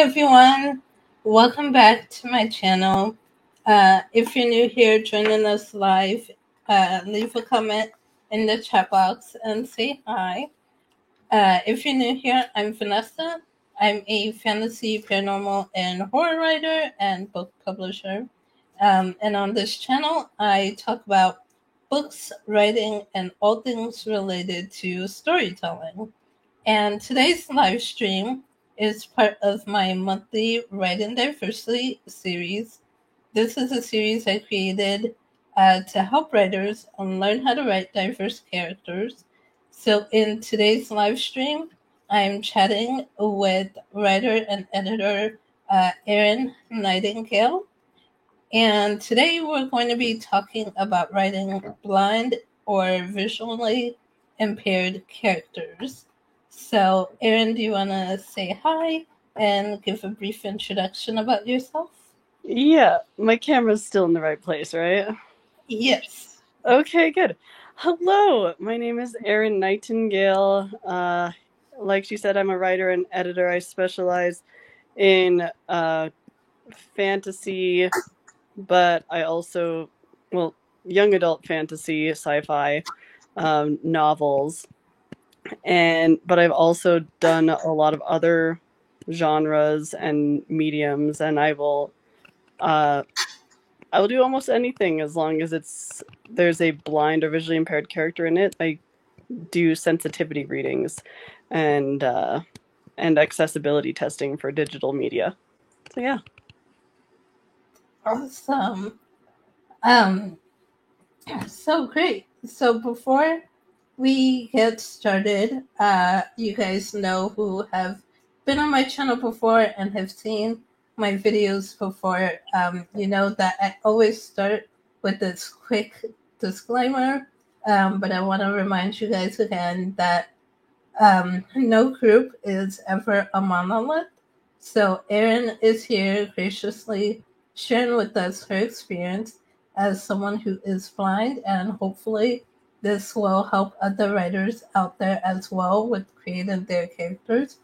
everyone, welcome back to my channel. If you're new here joining us live, leave a comment in the chat box and say hi. If you're new here, I'm Vanessa. I'm a fantasy, paranormal, and horror writer and book publisher. And on this channel, I talk about books, writing, and all things related to storytelling. And today's live stream is part of my monthly Writing Diversity series. This is a series I created to help writers learn how to write diverse characters. So, in today's live stream, I'm chatting with writer and editor Erin Nightingale. And today we're going to be talking about writing blind or visually impaired characters. So, Erin, do you want to say hi and give a brief introduction about yourself? Yeah, my camera's still in the right place, right? Yes. Okay, good. Hello, my name is Erin Nightingale. Like she said, I'm a writer and editor. I specialize in fantasy, but I also, young adult fantasy, sci-fi, novels, but I've also done a lot of other genres and mediums, and I will do almost anything as long as there's a blind or visually impaired character in it. I do sensitivity readings and accessibility testing for digital media. So yeah. Awesome. Um, so great. So before we get started, you guys know who have been on my channel before and have seen my videos before, you know that I always start with this quick disclaimer, but I want to remind you guys again that no group is ever a monolith. So Erin is here graciously sharing with us her experience as someone who is blind, and hopefully this will help other writers out there as well with creating their characters.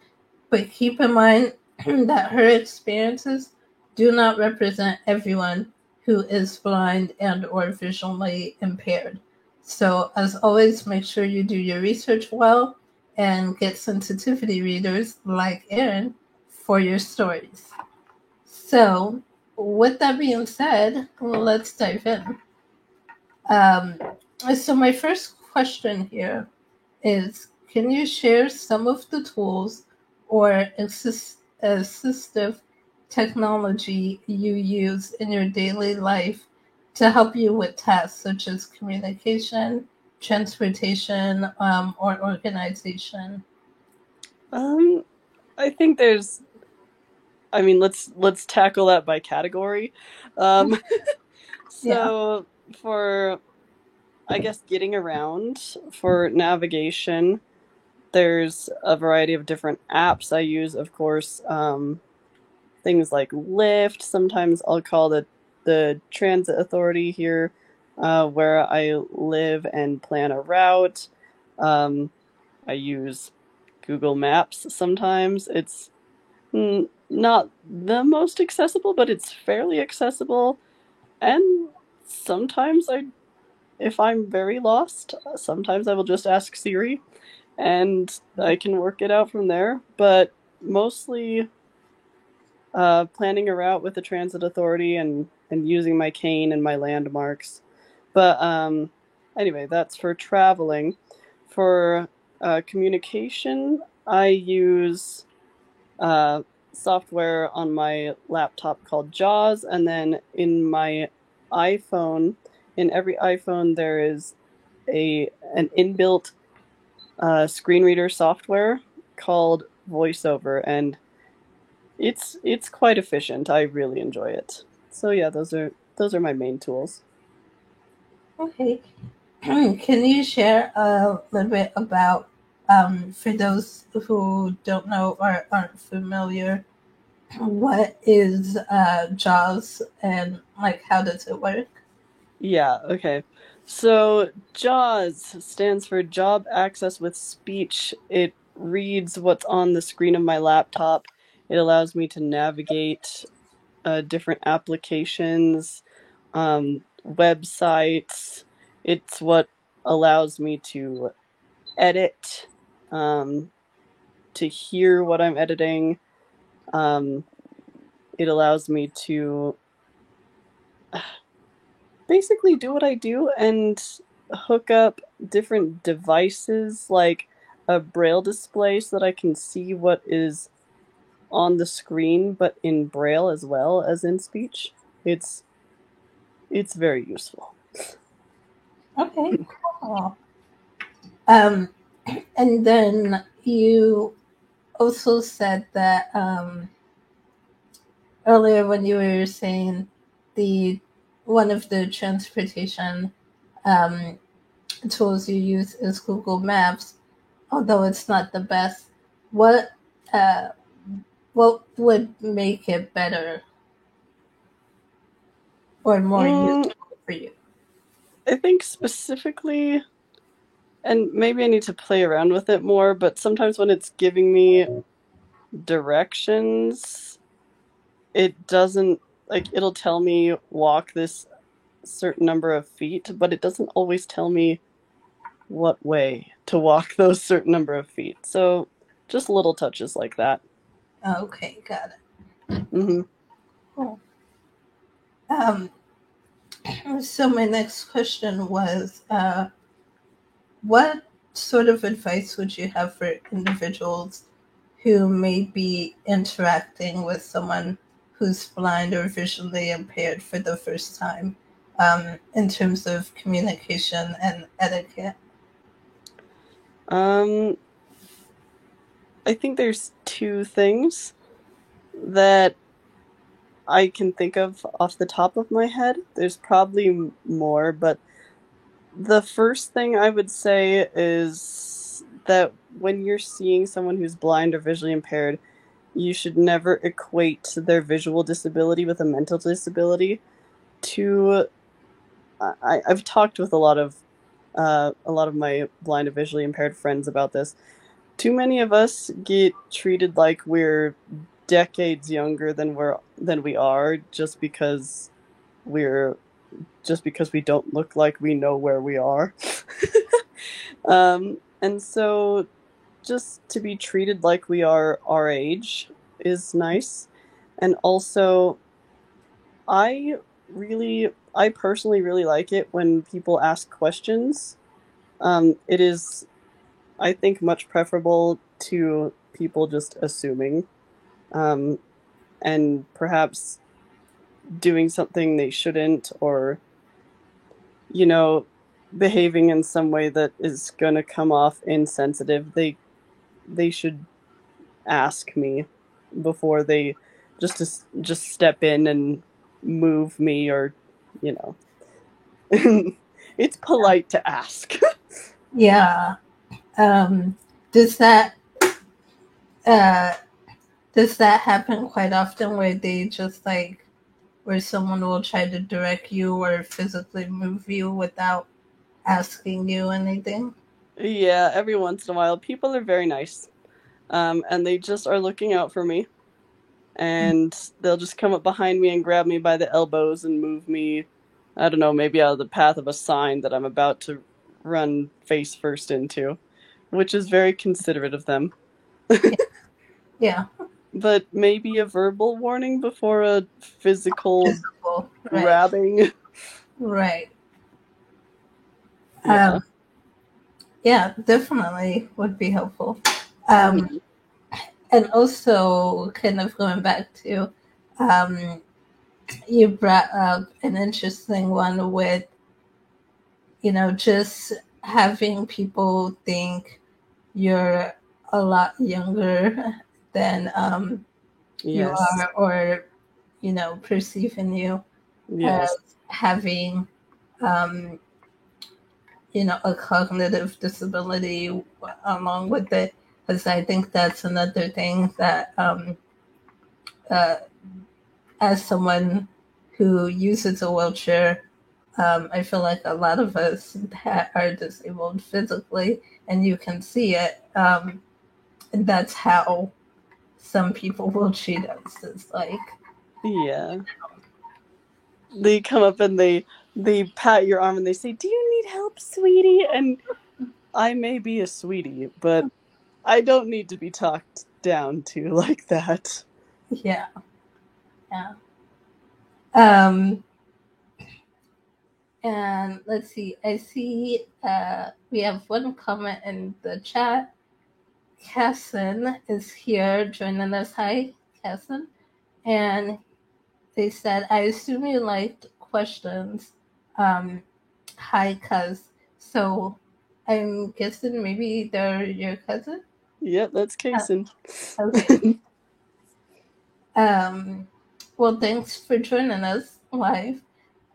But keep in mind that her experiences do not represent everyone who is blind and or visually impaired. So as always, make sure you do your research well and get sensitivity readers like Erin for your stories. So, with that being said, let's dive in. Um, so, my first question here is, can you share some of the tools or assistive technology you use in your daily life to help you with tasks such as communication, transportation, or organization? I think let's tackle that by category. Um, Yeah. so for, I guess, getting around, for navigation, there's a variety of different apps I use, of course. Things like Lyft. Sometimes I'll call the transit authority here where I live and plan a route. I use Google Maps sometimes. It's not the most accessible, but it's fairly accessible. And sometimes if I'm very lost, sometimes I will just ask Siri and I can work it out from there. But mostly planning a route with the transit authority and using my cane and my landmarks. But anyway, that's for traveling. For communication, I use software on my laptop called JAWS, and then in my iPhone, in every iPhone, there is an inbuilt screen reader software called VoiceOver, and it's quite efficient. I really enjoy it. So yeah, those are my main tools. Okay. Can you share a little bit about, for those who don't know or aren't familiar, what is JAWS and like how does it work? Yeah, okay. So JAWS stands for Job Access with Speech. It reads what's on the screen of my laptop It allows me to navigate different applications, websites. It's what allows me to edit, to hear what I'm editing. It allows me to basically do what I do and hook up different devices like a braille display so that I can see what is on the screen, but in braille as well as in speech. It's very useful. Okay, cool. And then you also said that earlier when you were saying one of the transportation tools you use is Google Maps, although it's not the best. What uh, what would make it better or more useful for you? I think specifically, and maybe I need to play around with it more, but sometimes when it's giving me directions, it doesn't, like, it'll tell me walk this certain number of feet, but it doesn't always tell me what way to walk those certain number of feet. So just little touches like that. Okay, got it. Mm-hmm. Cool. So my next question was, what sort of advice would you have for individuals who may be interacting with someone who's blind or visually impaired for the first time, in terms of communication and etiquette? I think there's two things that I can think of off the top of my head. There's probably more, but the first thing I would say is that when you're seeing someone who's blind or visually impaired, you should never equate their visual disability with a mental disability. I've talked with a lot of my blind or visually impaired friends about this. Too many of us get treated like we're decades younger than we are just because we don't look like we know where we are. And so just to be treated like we are our age is nice. And also, I personally really like it when people ask questions. It is, I think, much preferable to people just assuming, and perhaps doing something they shouldn't, or, behaving in some way that is going to come off insensitive. They should ask me before they just step in and move me, or, it's polite to ask. Yeah. Does that uh, does that happen quite often where they just like where someone will try to direct you or physically move you without asking you anything? Yeah, every once in a while. People are very nice. And they just are looking out for me. And they'll just come up behind me and grab me by the elbows and move me, I don't know, maybe out of the path of a sign that I'm about to run face first into, which is very considerate of them. Yeah. But maybe a verbal warning before a physical Physical, right. grabbing. Right. Yeah. Yeah, definitely would be helpful. And also, kind of going back to, you brought up an interesting one with, just having people think you're a lot younger than you Yes. are, or, perceiving you Yes. as having, a cognitive disability along with it. Because I think that's another thing that, as someone who uses a wheelchair, I feel like a lot of us that are disabled physically, and you can see it, and that's how some people will treat us as like, Yeah. They come up and they pat your arm and they say, "Do you need help, sweetie?" And I may be a sweetie, but I don't need to be talked down to like that. yeah, yeah. Um, and let's see. I see we have one comment in the chat. Casson is here joining us. Hi, Casson. And they said, I assume you liked questions. Hi, cuz. So I'm guessing maybe they're your cousin? Yep, that's Kason. Okay. Well, thanks for joining us live.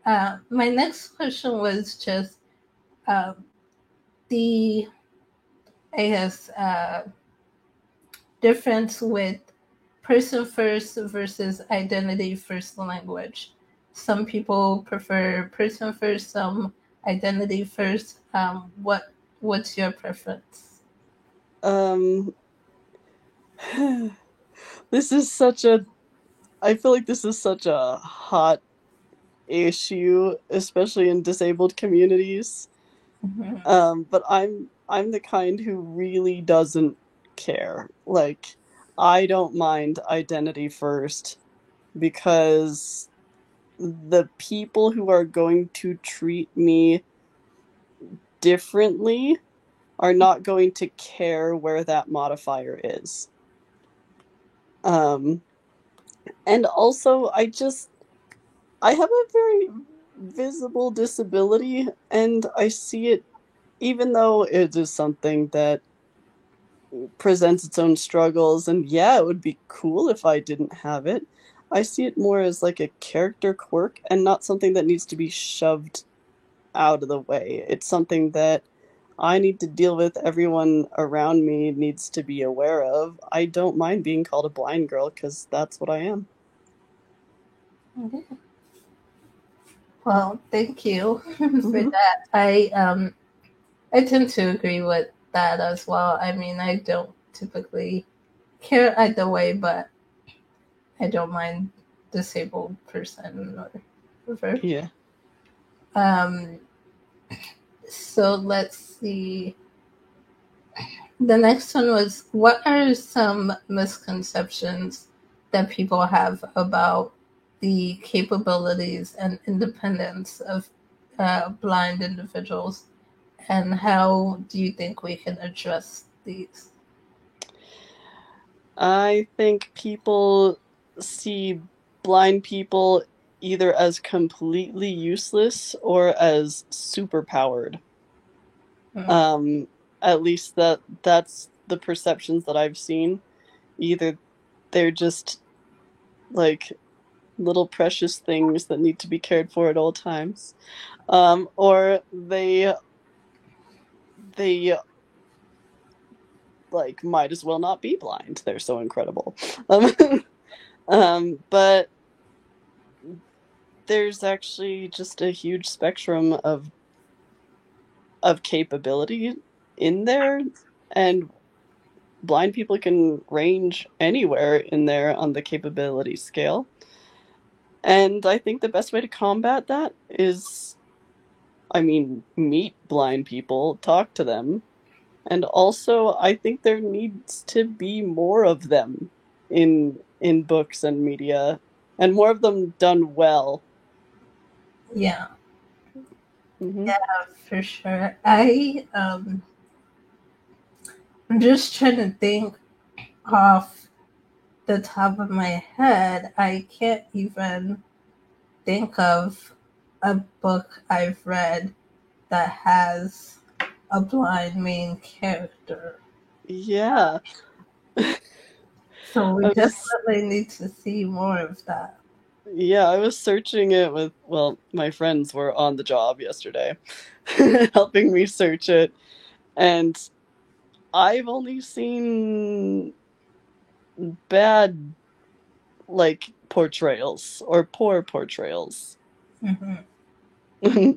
My next question was just the, I guess, difference with person first versus identity first language. Some people prefer person first, some identity first. What's your preference? This is such a I feel like this is such a hot issue, especially in disabled communities. Mhm. But I'm the kind who really doesn't care. Like, I don't mind identity first because the people who are going to treat me differently are not going to care where that modifier is. Um, and also, I have a very visible disability, and I see it, even though it is something that presents its own struggles, and yeah, it would be cool if I didn't have it. I see it more as like a character quirk and not something that needs to be shoved out of the way. It's something that I need to deal with, everyone around me needs to be aware of. I don't mind being called a blind girl because that's what I am. Okay. Well, thank you for Mm-hmm. that. I tend to agree with that as well. I mean, I don't typically care either way, but I don't mind disabled person or whatever. Yeah. Um, so let's see. The next one was, what are some misconceptions that people have about the capabilities and independence of blind individuals, and how do you think we can address these? I think people see blind people either as completely useless or as superpowered. Mm. Um, at least that's the perceptions that I've seen. Either they're just like little precious things that need to be cared for at all times, or they like might as well not be blind. They're so incredible. Um, but there's actually just a huge spectrum of capability in there, and blind people can range anywhere in there on the capability scale. And I think the best way to combat that is, I mean, meet blind people, talk to them, and also I think there needs to be more of them in books and media, and more of them done well. Yeah, Mm-hmm. yeah, for sure. I'm just trying to think off the top of my head. I can't even think of a book I've read that has a blind main character. Yeah. So we I was definitely need to see more of that. Yeah, I was searching it with, well, my friends were on the job yesterday helping me search it, and I've only seen bad like portrayals or poor portrayals. Hmm.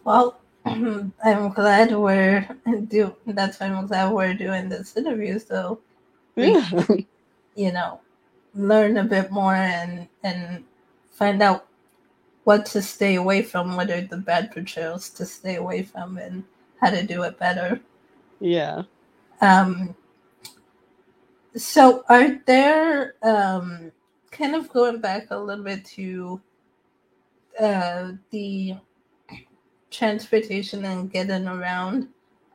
Well, I'm glad we're do. That's why I'm glad we're doing this interview. So we Yeah. you know learn a bit more and find out what to stay away from, what are the bad portrayals to stay away from, and how to do it better. Yeah. Um, so, are there kind of going back a little bit to the transportation and getting around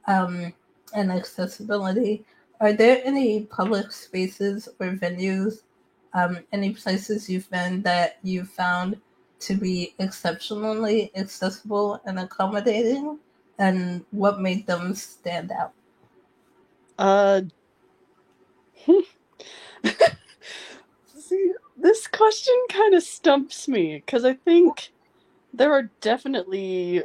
um, and accessibility? Are there any public spaces or venues, any places you've been that you found to be exceptionally accessible and accommodating? And what made them stand out? Uh, See, this question kind of stumps me because I think there are definitely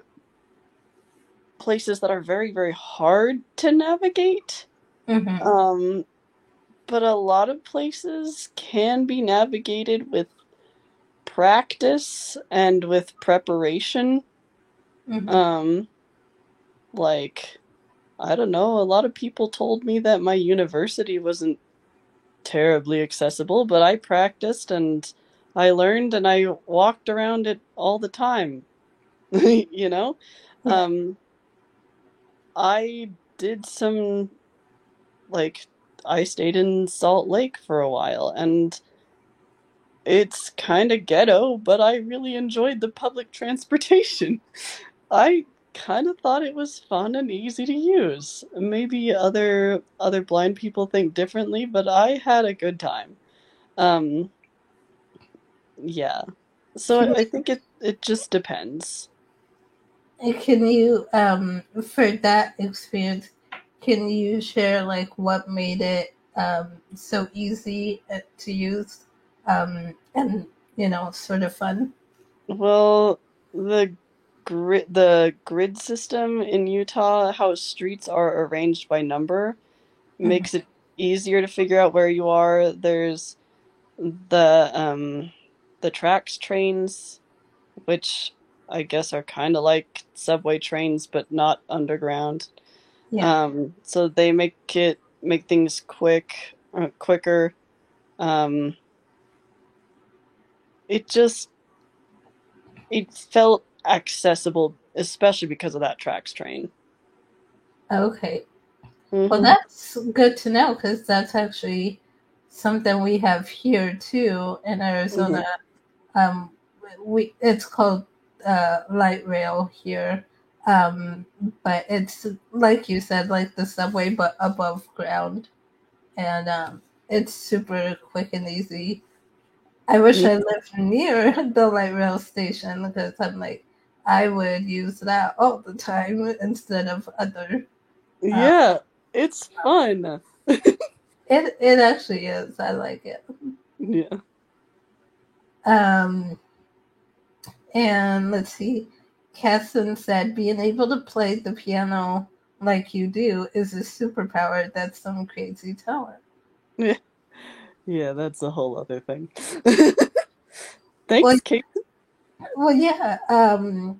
places that are very, very hard to navigate. Mm-hmm. Um, but a lot of places can be navigated with practice and with preparation. Mm-hmm. Um, like, I don't know, a lot of people told me that my university wasn't terribly accessible, but I practiced and I learned and I walked around it all the time. you know? Yeah. Um, I did some, like, I stayed in Salt Lake for a while and it's kind of ghetto, but I really enjoyed the public transportation. I kind of thought it was fun and easy to use. Maybe other blind people think differently, but I had a good time. Um, yeah. So Can I think it just depends. can you for that experience, can you share like what made it so easy to use and sort of fun? Well, the grid system in Utah, how streets are arranged by number, Mhm. makes it easier to figure out where you are. There's the tracks trains, which I guess are kind of like subway trains but not underground. Yeah. So they make things quicker. Um, it just it felt accessible, especially because of that tracks train. Okay. Well, Hmm. that's good to know because that's actually something we have here too in Hmm. Arizona. Um, we it's called light rail here, um, but it's like you said, like the subway but above ground, and it's super quick and easy. I wish I lived near the light rail station because I'm like I would use that all the time instead of other. Uh, Yeah, it's fun. it actually is. I like it. Yeah. Um, And let's see, Casson said, being able to play the piano like you do is a superpower. That's some crazy talent. Yeah, yeah, that's a whole other thing. Well, Thanks, Kate. well, yeah. I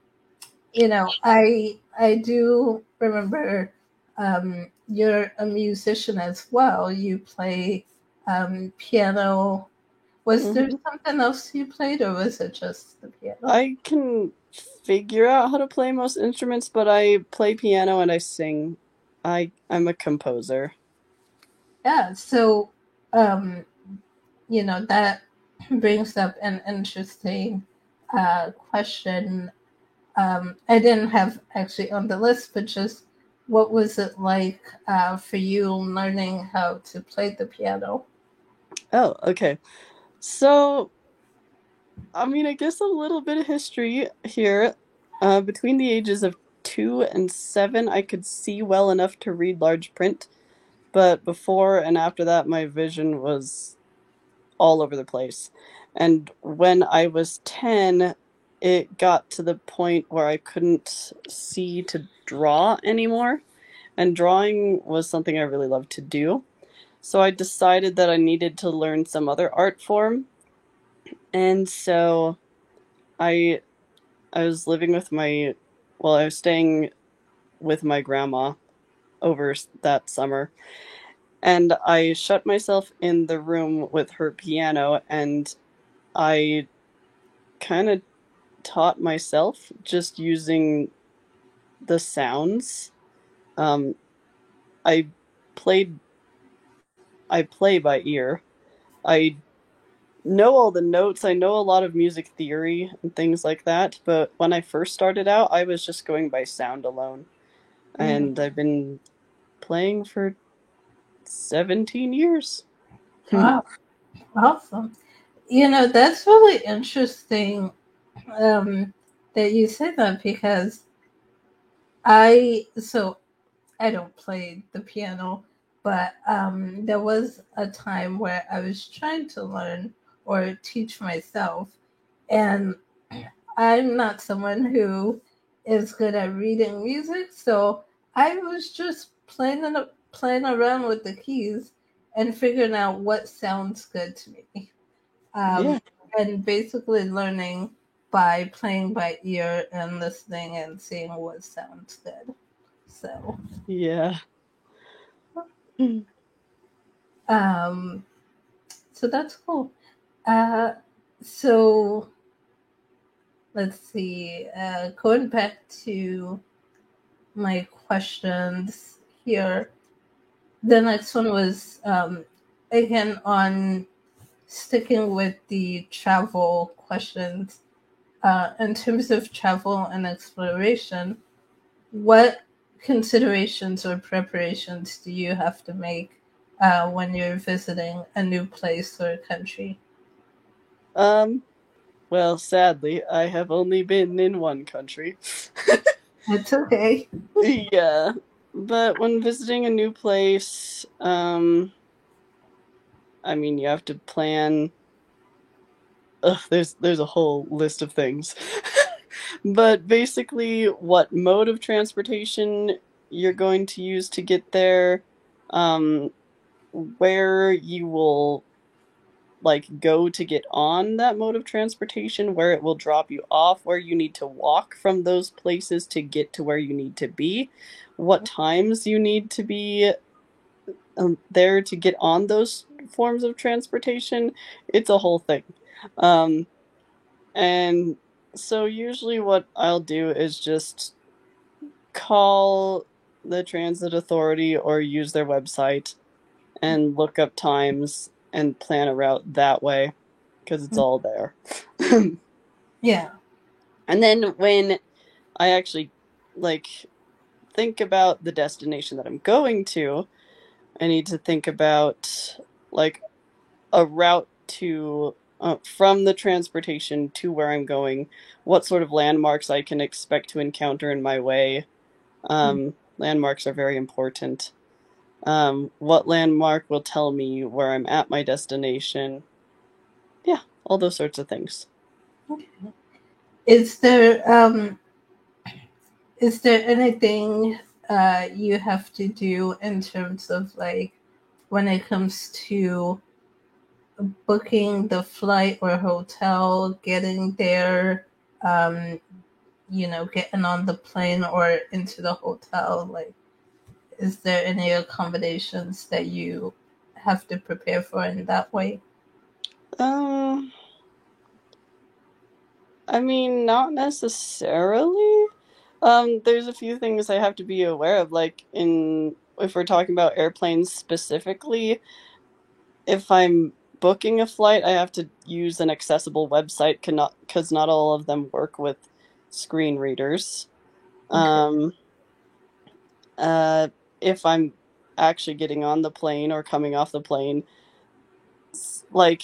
do remember you're a musician as well. You play piano. Was there Hmm. something else you played, or was it just the piano? I can figure out how to play most instruments, but I play piano and I sing. I'm a composer. Yeah. So, um, that brings up an interesting question. I didn't have actually on the list, but just what was it like for you learning how to play the piano? Oh, okay. So, I mean, I guess a little bit of history here. Between the ages of 2 and 7, I could see well enough to read large print, but before and after that, my vision was all over the place. And when I was 10, it got to the point where I couldn't see to draw anymore. And drawing was something I really loved to do. So I decided that I needed to learn some other art form. And so I I was living with I was staying with my grandma over that summer. And I shut myself in the room with her piano, and I kind of taught myself just using the sounds. Um, I played. I play by ear. I know all the notes. I know a lot of music theory and things like that. But when I first started out, I was just going by sound alone, and I've been playing for 17 years. Wow, awesome. That's really interesting that you said that because so I don't play the piano, but there was a time where I was trying to learn or teach myself, and I'm not someone who is good at reading music, so I was just playing around with the keys and figuring out what sounds good to me, um, Yeah, and basically learning by playing by ear and listening and seeing what sounds good. So, yeah. um, so that's cool. Uh, so let's see. Going back to my questions here. The next one was again on sticking with the travel questions. In terms of travel and exploration, what considerations or preparations do you have to make when you're visiting a new place or country? Um, well, sadly, I have only been in one country. It's okay. Yeah, but when visiting a new place, I mean, you have to plan. Ugh, there's a whole list of things. But basically, what mode of transportation you're going to use to get there, um, where you will like go to get on that mode of transportation, where it will drop you off, where you need to walk from those places to get to where you need to be, what times you need to be there to get on those forms of transportation. It's a whole thing. Um, and so usually what I'll do is just call the transit authority or use their website and look up times and plan a route that way because it's all there. Yeah. And then when I actually like think about the destination that I'm going to, I need to think about like a route to from the transportation to where I'm going, what sort of landmarks I can expect to encounter in my way. Landmarks are very important. What landmark will tell me where I'm at my destination? Yeah, all those sorts of things. Is there anything you have to do in terms of like when it comes to booking the flight or hotel, getting there, um, getting on the plane or into the hotel? Like, is there any accommodations that you have to prepare for in that way? Um, I mean, not necessarily. There's a few things I have to be aware of, like in if we're talking about airplanes specifically, if I'm booking a flight, I have to use an accessible website because not all of them work with screen readers. Okay. Um, uh, if I'm actually getting on the plane or coming off the plane, like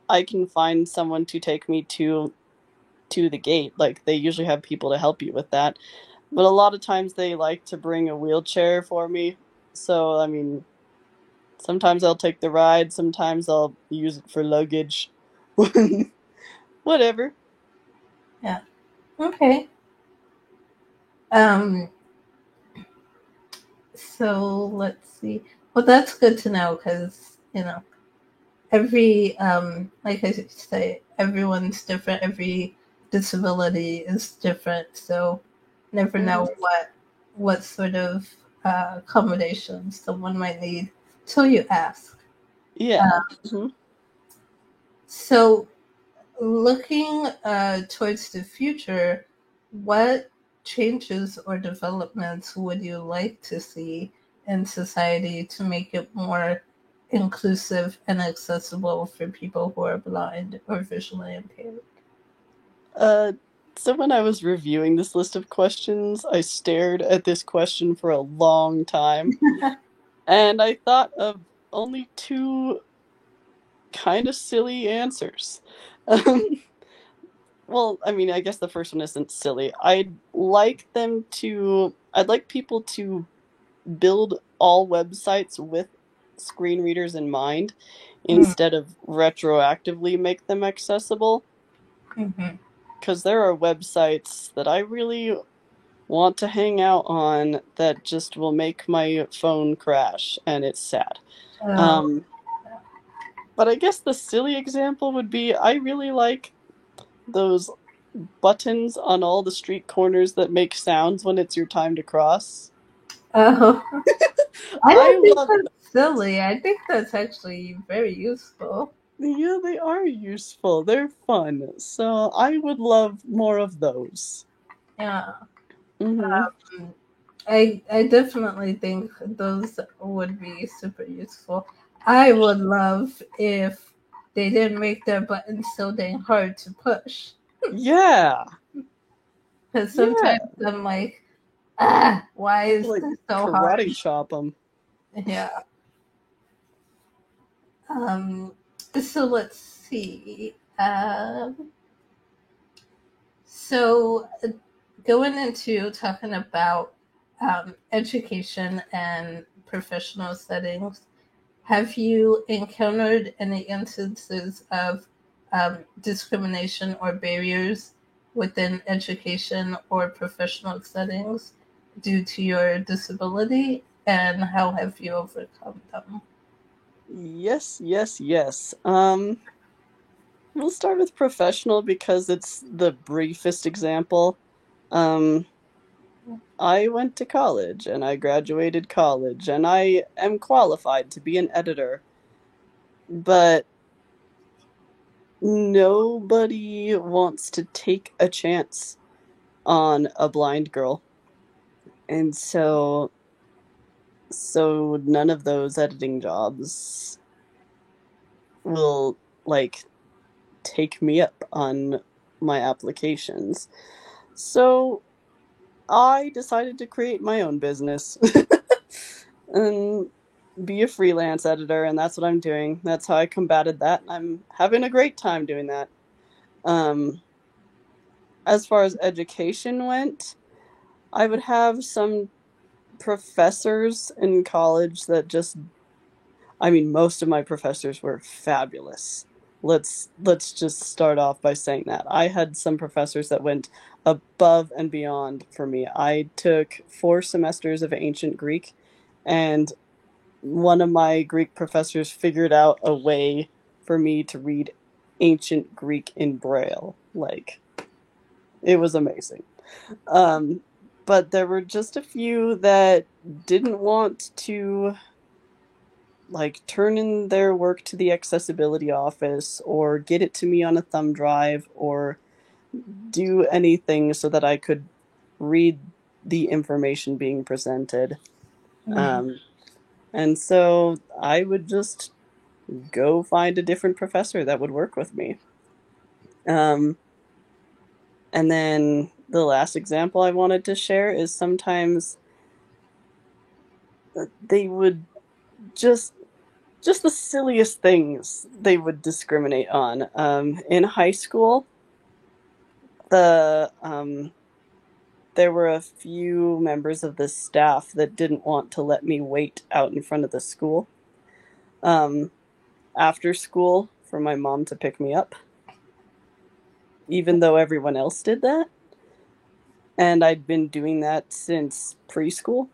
I can find someone to take me to the gate. Like they usually have people to help you with that. But a lot of times they like to bring a wheelchair for me. So, I mean, sometimes I'll take the ride, sometimes I'll use it for luggage. Whatever. Yeah. Okay. Um, so let's see. Well, that's good to know because, every, like I say, everyone's different. Every disability is different. So never know Mhm. what sort of accommodations someone might need till you ask. Yeah. Mm-hmm. So, looking towards the future, what changes or developments would you like to see in society to make it more inclusive and accessible for people who are blind or visually impaired? Uh, so when I was reviewing this list of questions, I stared at this question for a long time, and I thought of only two kind of silly answers. Um, well, I mean, I guess the first one isn't silly. I'd like people to build all websites with screen readers in mind instead of retroactively make them accessible. Mm-hmm. Because there are websites that I really want to hang out on that just will make my phone crash, and it's sad. Oh, Um, but I guess the silly example would be I really like those buttons on all the street corners that make sounds when it's your time to cross. oh. I I don't think love that's silly. I think that's actually very useful. Yeah, they are useful. They're fun. So I would love more of those. Yeah. Hmm. I definitely think those would be super useful. I would love if they didn't make their buttons so dang hard to push. Yeah. Because Yeah. sometimes I'm like, why is Like this so hard? karate chop them. Yeah. Um, so let's see. So going into talking about education and professional settings, have you encountered any instances of discrimination or barriers within education or professional settings due to your disability, and how have you overcome them? Yes, yes, yes. We'll start with professional because it's the briefest example. Um, I went to college and I graduated college and I am qualified to be an editor, but nobody wants to take a chance on a blind girl. And so none of those editing jobs will like take me up on my applications. So I decided to create my own business and be a freelance editor, and that's what I'm doing. That's how I combated that. I'm having a great time doing that. Um, as far as education went, I would have some professors in college that just I mean, most of my professors were fabulous. Let's just start off by saying that. I had some professors that went above and beyond for me. I took 4 semesters of ancient Greek, and one of my Greek professors figured out a way for me to read ancient Greek in Braille. Like, it was amazing. Um, but there were just a few that didn't want to like turn in their work to the accessibility office or get it to me on a thumb drive or do anything so that I could read the information being presented. Mm. Um, and so I would just go find a different professor that would work with me. Um, and then the last example I wanted to share is sometimes they would just just the silliest things they would discriminate on. In high school, the there were a few members of the staff that didn't want to let me wait out in front of the school um, after school for my mom to pick me up, even though everyone else did that. And I'd been doing that since preschool.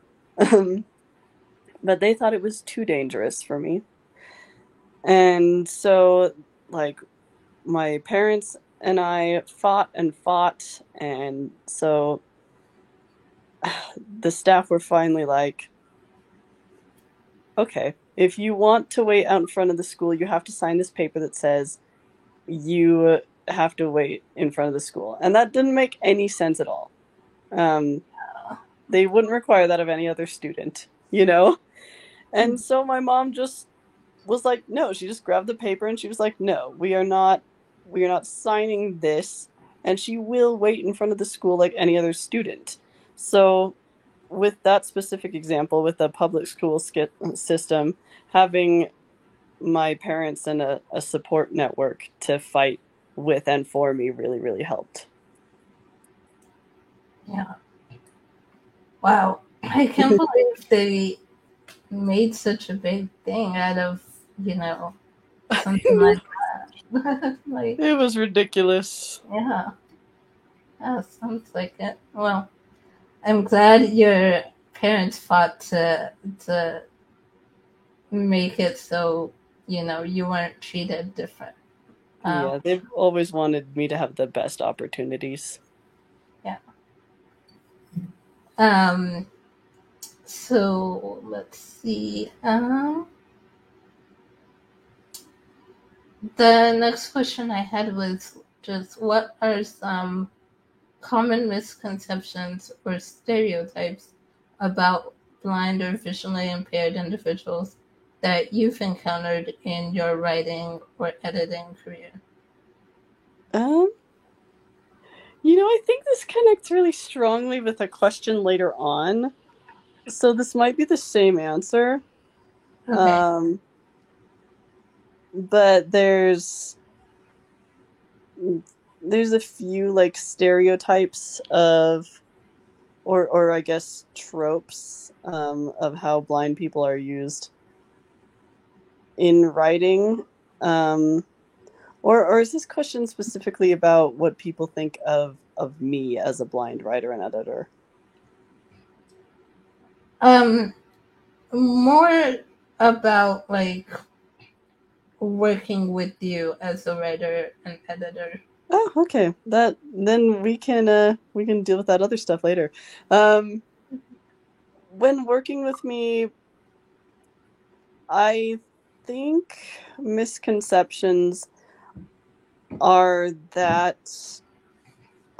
But they thought it was too dangerous for me. And so, like, my parents and I fought and fought. And so the staff were finally like, okay, if you want to wait out in front of the school, you have to sign this paper that says you have to wait in front of the school. And that didn't make any sense at all. Um, they wouldn't require that of any other student, you know? And so my mom just was like, no, she just grabbed the paper and she was like, no, we are not signing this, and she will wait in front of the school like any other student. So with that specific example, with the public school system, having my parents and a support network to fight with and for me really, really helped. Yeah. Wow. I can't believe they made such a big thing out of, something like that. Like, It was ridiculous. yeah. Yeah, sounds like it. Well, I'm glad your parents fought to make it so, you weren't treated different. Um, Yeah, they've always wanted me to have the best opportunities. yeah. Um, so let's see. The next question I had was just what are some common misconceptions or stereotypes about blind or visually impaired individuals that you've encountered in your writing or editing career? Um, I think this connects really strongly with a question later on. So this might be the same answer. Okay. Um, but there's a few like stereotypes of or I guess tropes of how blind people are used in writing. Um, or is this question specifically about what people think of me as a blind writer and editor? Um, More about like working with you as a writer and editor. Oh, okay. That then we can deal with that other stuff later. Um, when working with me, I think misconceptions are that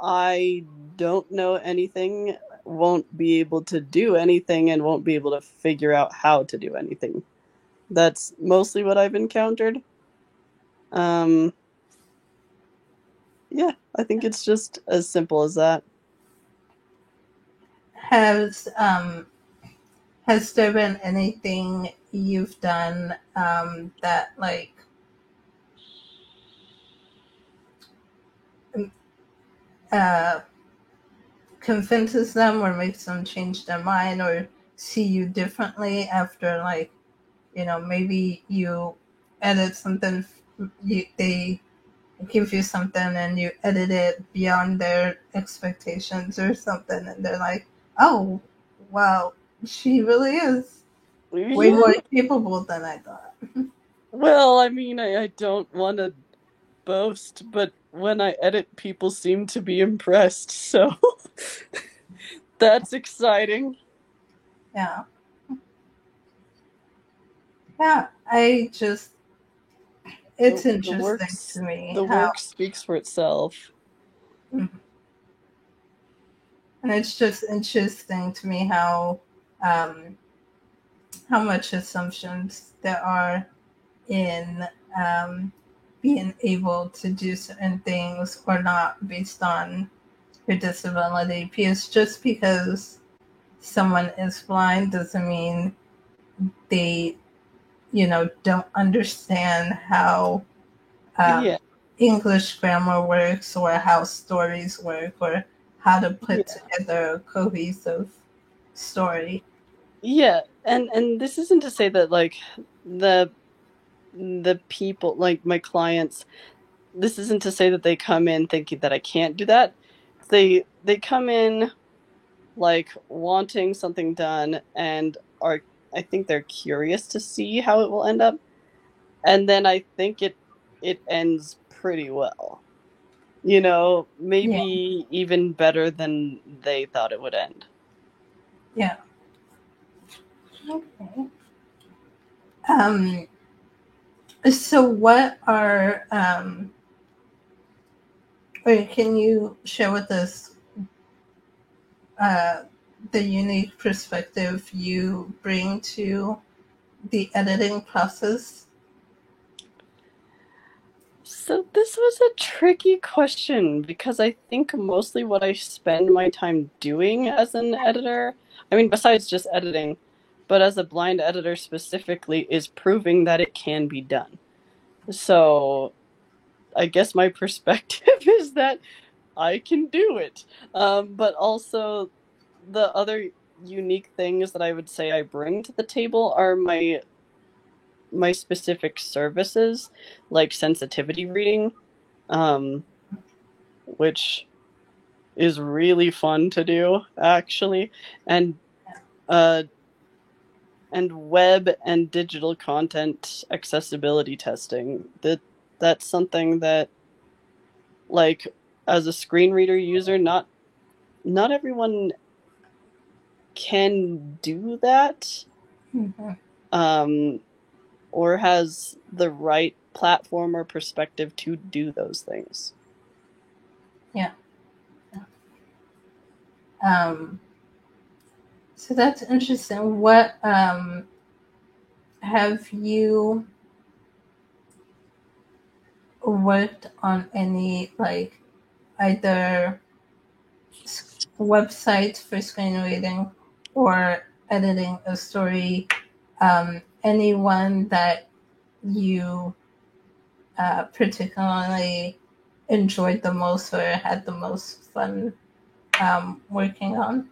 I don't know anything, won't be able to do anything, and won't be able to figure out how to do anything. That's mostly what I've encountered. Um, yeah, I think it's just as simple as that. Has there been anything you've done that like uh, convinces them or makes them change their mind or see you differently after like maybe you edit something, they give you something and you edit it beyond their expectations or something and they're like, oh wow, she really is way Yeah, more capable than I thought. well, I mean, I don't want to boast, but when I edit, people seem to be impressed, so that's exciting. Yeah. Yeah, I just The it's the interesting to works me the how, work speaks for itself. and it's just interesting to me um, how much assumptions there are in um, being able to do certain things or not based on your disability. Because just because someone is blind doesn't mean they, don't understand how um, Yeah, English grammar works or how stories work or how to put yeah, together a cohesive story. yeah. And this isn't to say that like the the people like my clients. This isn't to say that they come in thinking that I can't do that. They come in like wanting something done and are I think they're curious to see how it will end up, and then I think it ends pretty well. Yeah, Maybe even better than they thought it would end. yeah. Okay. Um, so, what are, or can you share with us uh, the unique perspective you bring to the editing process? So this was a tricky question because I think mostly what I spend my time doing as an editor, I mean, besides just editing, but as a blind editor specifically, is proving that it can be done. So I guess my perspective is that I can do it. But also the other unique things that I would say I bring to the table are my specific services, like sensitivity reading, um, which is really fun to do actually, and uh, and web and digital content accessibility testing. That's something that, like, as a screen reader user, not everyone can do that, Mhm. um, or has the right platform or perspective to do those things. Yeah. Um, so that's interesting. What have you worked on any like either websites for screen reading or editing a story? Anyone that you particularly enjoyed the most or had the most fun working on?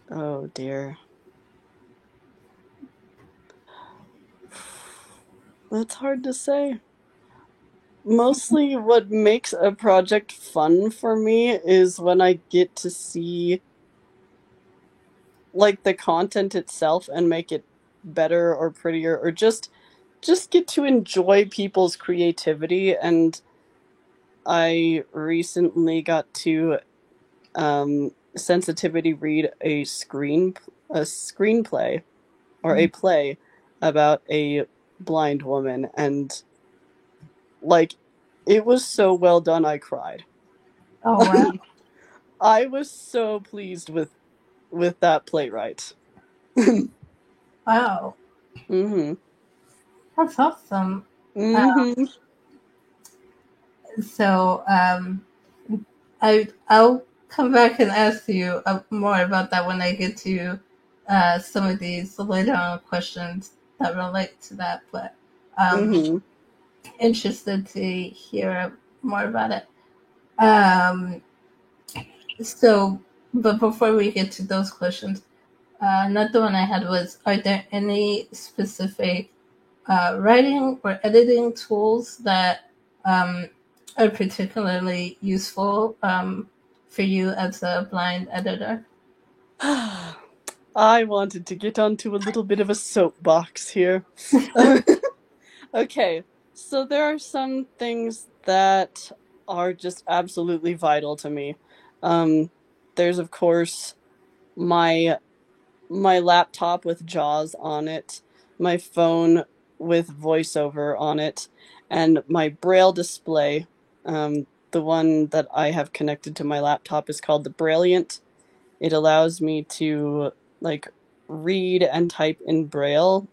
Oh dear. That's hard to say. Mostly what makes a project fun for me is when I get to see, like, the content itself and make it better or prettier, or just get to enjoy people's creativity. And I recently got to sensitivity read a screenplay or a play about a blind woman, and, like, it was so well done I cried. Oh wow! I was so pleased with that playwright. Wow, Mm-hmm. that's awesome. Mm-hmm. So I'll come back and ask you more about that when I get to some of these later on questions that relate to that. But um, Mm-hmm. interested to hear more about it. Um, so, but before we get to those questions, another one I had was: are there any specific writing or editing tools that um, are particularly useful for you as a blind editor? I wanted to get onto a little bit of a soapbox here. Okay, so there are some things that are just absolutely vital to me. Um, there's of course my my laptop with JAWS on it, my phone with VoiceOver on it, and my Braille display. The one that I have connected to my laptop is called the Brailliant. It allows me to, like, read and type in Braille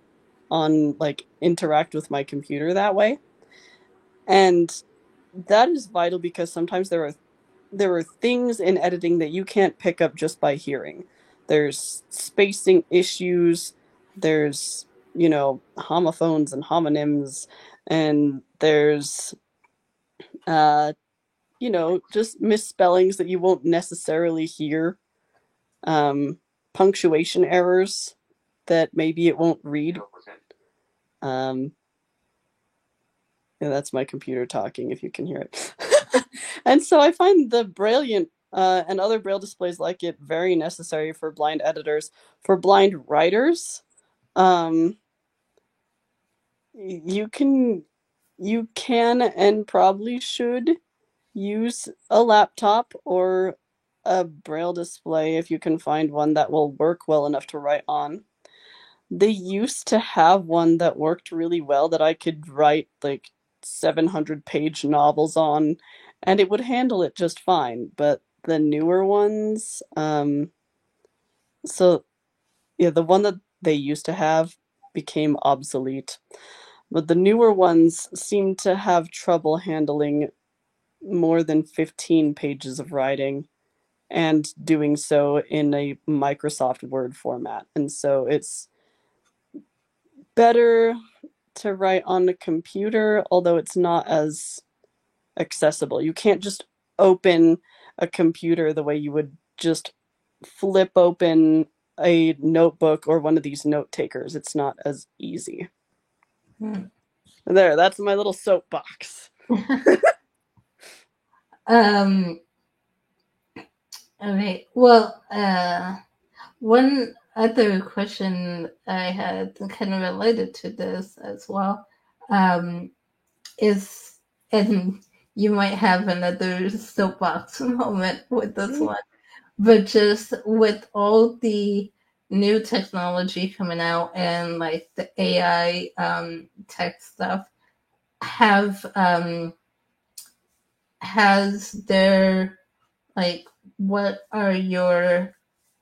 on, like, interact with my computer that way. And that is vital because sometimes there are things in editing that you can't pick up just by hearing. There's spacing issues, there's, homophones and homonyms, and there's just misspellings that you won't necessarily hear, um, punctuation errors that maybe it won't read. Um, yeah, that's my computer talking, if you can hear it. And so I find the Brailliant and other Braille displays like it very necessary for blind editors. For blind writers, um, you can you can and probably should use a laptop or a Braille display if you can find one that will work well enough to write on. They used to have one that worked really well that I could write like 700-page novels on, and it would handle it just fine. But the newer ones, so yeah, the one that they used to have became obsolete. But the newer ones seem to have trouble handling more than 15 pages of writing and doing so in a Microsoft Word format. And so it's better to write on the computer, although it's not as accessible. You can't just open a computer the way you would just flip open a notebook or one of these note takers. It's not as easy. There, that's my little soapbox. Okay. Well, one other question I had kind of related to this as well is, and you might have another soapbox moment with this one, but just with all the new technology coming out and like the AI tech stuff, has there, like, what are your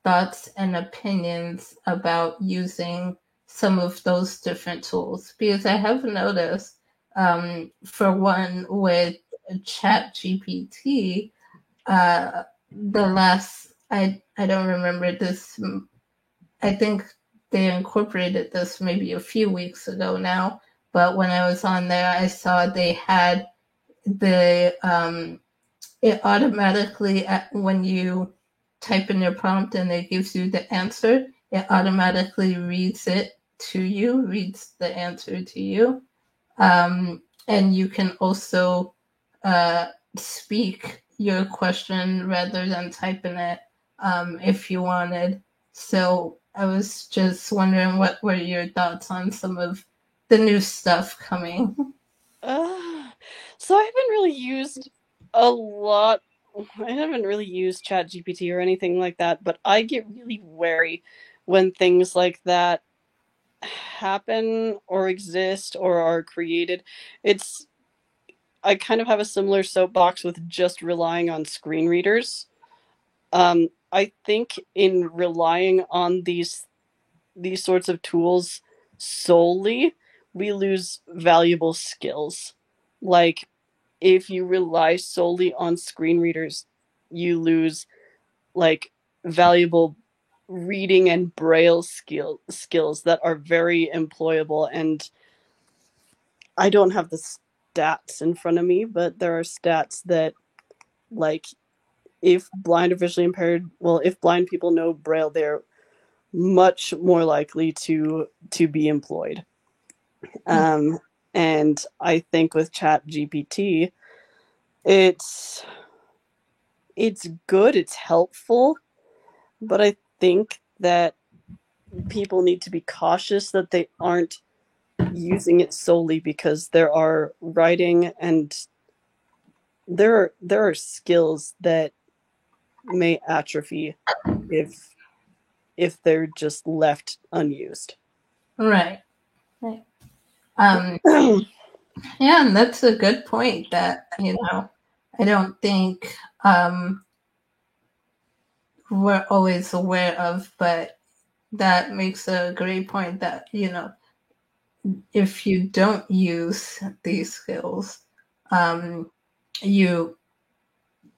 thoughts and opinions about using some of those different tools? Because I have noticed, for one, with Chat GPT, the last, I don't remember this, I think they incorporated this maybe a few weeks ago now, but when I was on there, I saw they had the it automatically, when you type in your prompt and it gives you the answer, it automatically reads the answer to you. And you can also speak your question rather than typing it, if you wanted. So I was just wondering, what were your thoughts on some of the new stuff coming? So I haven't really used a lot. I haven't really used ChatGPT or anything like that, but I get really wary when things like that happen or exist or are created. I kind of have a similar soapbox with just relying on screen readers. I think in relying on these sorts of tools solely, we lose valuable skills. Like if you rely solely on screen readers, you lose like valuable reading and braille skills that are very employable. And I don't have the stats in front of me, but there are stats that, like, if blind or visually impaired, well, if blind people know braille, they're much more likely to be employed. And I think with Chat GPT, it's good, it's helpful, but I think that people need to be cautious that they aren't using it solely, because there are writing and there are skills that may atrophy if they're just left unused. Right. Right. Yeah, and that's a good point that, I don't think we're always aware of, but that makes a great point that, if you don't use these skills, you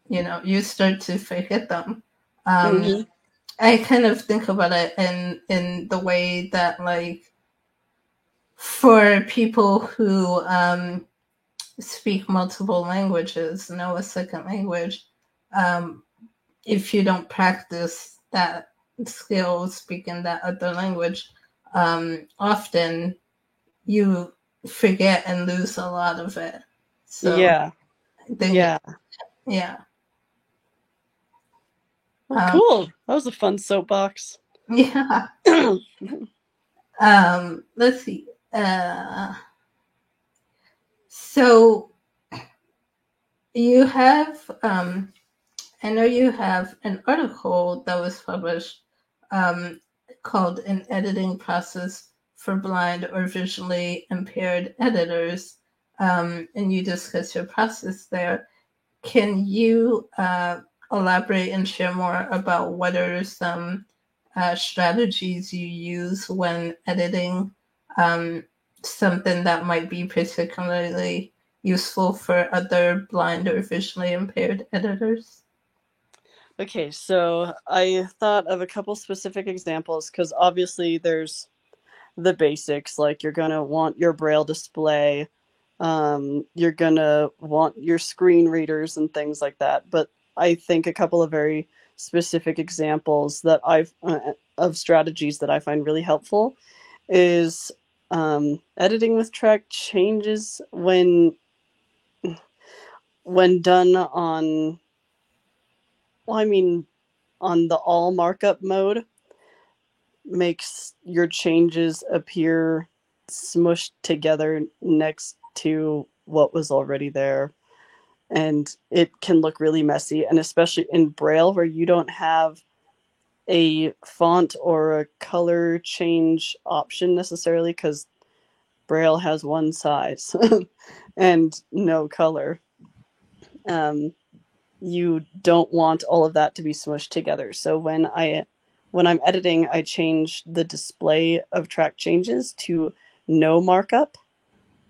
you start to forget them. I kind of think about it in the way that, like, for people who speak multiple languages, know a second language, if you don't practice that skill, speaking that other language, often you forget and lose a lot of it. So yeah. Yeah. Yeah. Well, cool. That was a fun soapbox. Yeah. Let's see. So you have, I know you have an article that was published called An Editing Process for Blind or Visually Impaired Editors, and you discuss your process there. Can you elaborate and share more about what are some strategies you use when editing something that might be particularly useful for other blind or visually impaired editors? Okay, so I thought of a couple specific examples because obviously there's the basics, like you're gonna want your braille display, you're gonna want your screen readers and things like that. But I think a couple of very specific examples that I've of strategies that I find really helpful is editing with track changes when done on, well, I mean, on the all markup mode makes your changes appear smushed together next to what was already there. And it can look really messy. And especially in Braille, where you don't have a font or a color change option necessarily, because Braille has one size and no color. You don't want all of that to be smushed together. So when I'm editing, I change the display of track changes to no markup,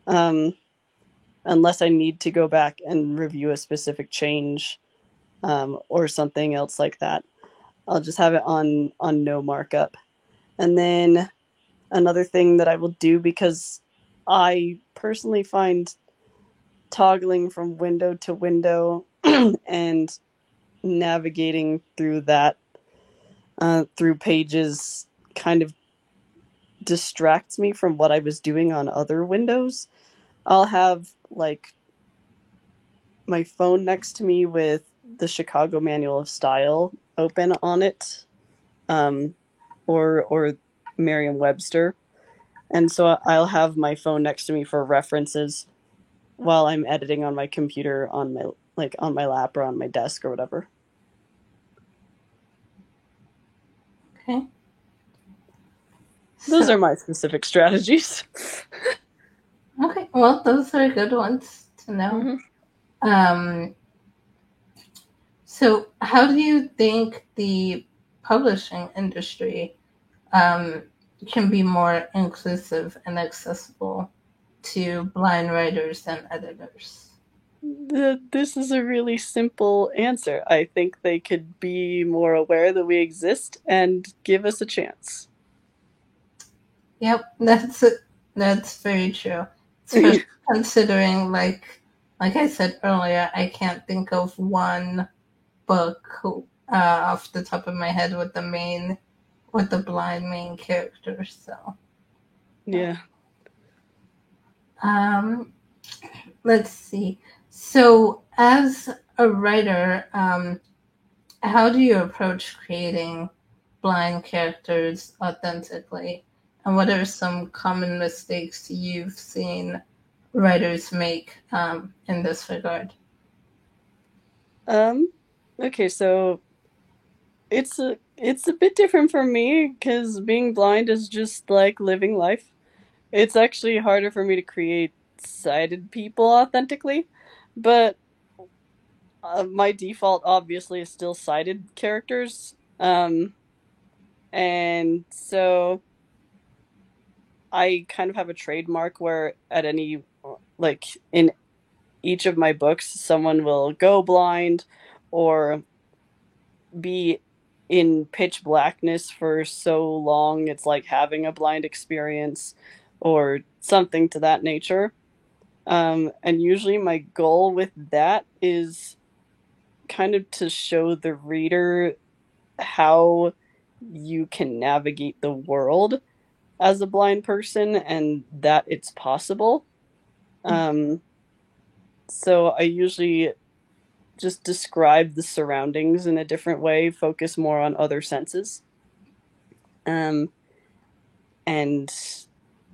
unless I need to go back and review a specific change, or something else like that. I'll just have it on no markup. And then another thing that I will do, because I personally find toggling from window to window and navigating through that, through pages, kind of distracts me from what I was doing on other windows. I'll have like my phone next to me with the Chicago Manual of Style open on it, or Merriam-Webster, and so I'll have my phone next to me for references while I'm editing on my computer, on my lap or on my desk or whatever. Okay. Those are my specific strategies. Okay, well, those are good ones to know. Mm-hmm. So, how do you think the publishing industry can be more inclusive and accessible to blind writers and editors? This is a really simple answer. I think they could be more aware that we exist and give us a chance. Yep, that's very true. Especially considering, like I said earlier, I can't think of one book off the top of my head with the blind main character. So, Yeah. um, let's see. So, as a writer, how do you approach creating blind characters authentically? And what are some common mistakes you've seen writers make in this regard? Um, okay, so it's a bit different for me because being blind is just like living life. It's actually harder for me to create sighted people authentically, but my default obviously is still sighted characters. And so I kind of have a trademark where at any, like in each of my books, someone will go blind or be in pitch blackness for so long it's like having a blind experience or something to that nature. And usually my goal with that is kind of to show the reader how you can navigate the world as a blind person and that it's possible. Um, so I usually just describe the surroundings in a different way, focus more on other senses, um, and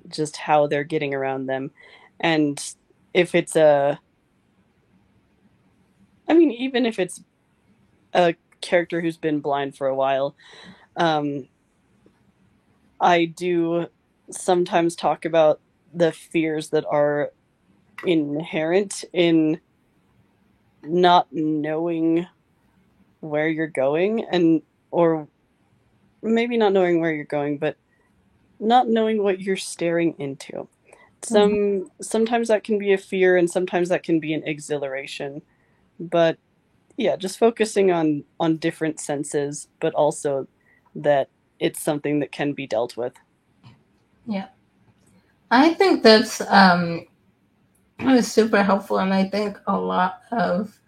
just how they're getting around them. And if it's even if it's a character who's been blind for a while, um, I do sometimes talk about the fears that are inherent in not knowing where you're going, and or maybe not knowing where you're going, but not knowing what you're staring into. Mhm. Sometimes that can be a fear and sometimes that can be an exhilaration. But yeah, just focusing on different senses, but also that it's something that can be dealt with. Yeah, I think that's super helpful, and I think a lot of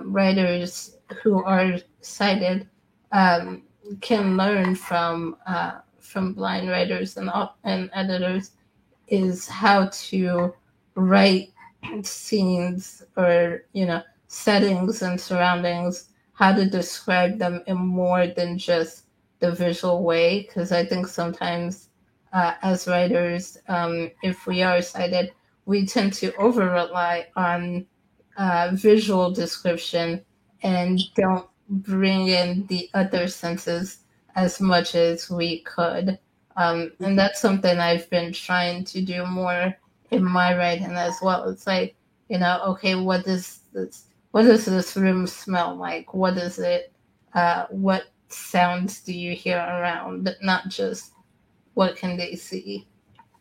writers who are sighted um, can learn from blind writers and editors is how to write scenes or settings and surroundings, how to describe them in more than just the visual way, because I think sometimes as writers, if we are sighted, we tend to over rely on visual description and don't bring in the other senses as much as we could. And that's something I've been trying to do more in my writing as well. It's like, okay, what does this? What does this room smell like? What is it? What sounds do you hear around? Not just what can they see.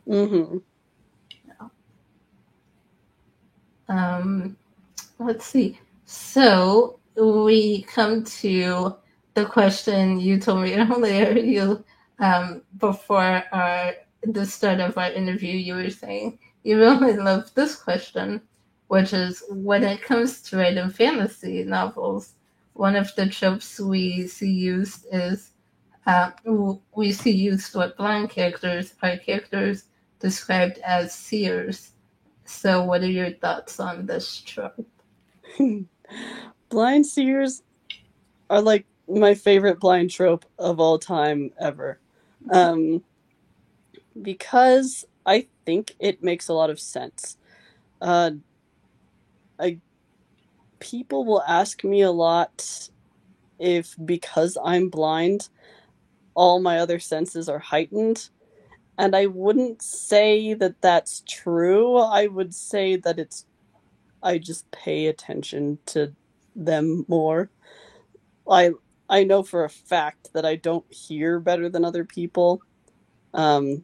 Mm-hmm. Um, let's see. So we come to the question you told me earlier. You before the start of our interview, you were saying you really love this question, which is when it comes to writing fantasy novels, one of the tropes we see used is we see used with blind characters are characters described as seers. So, what are your thoughts on this trope? Blind seers are like my favorite blind trope of all time ever. Um, because I think it makes a lot of sense. Uh, I People will ask me a lot if because I'm blind, all my other senses are heightened. And I wouldn't say that that's true. I would say that I just pay attention to them more. I I know for a fact that I don't hear better than other people. Um,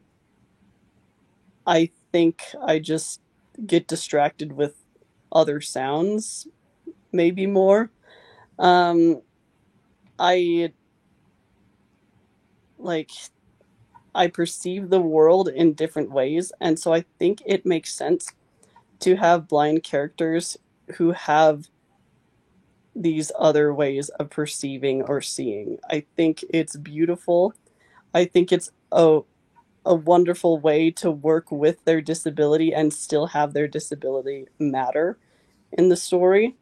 I think I just get distracted with other sounds, maybe more. Um, I like I perceive the world in different ways, and so I think it makes sense to have blind characters who have these other ways of perceiving or seeing. I think it's beautiful. I think it's a wonderful way to work with their disability and still have their disability matter in the story.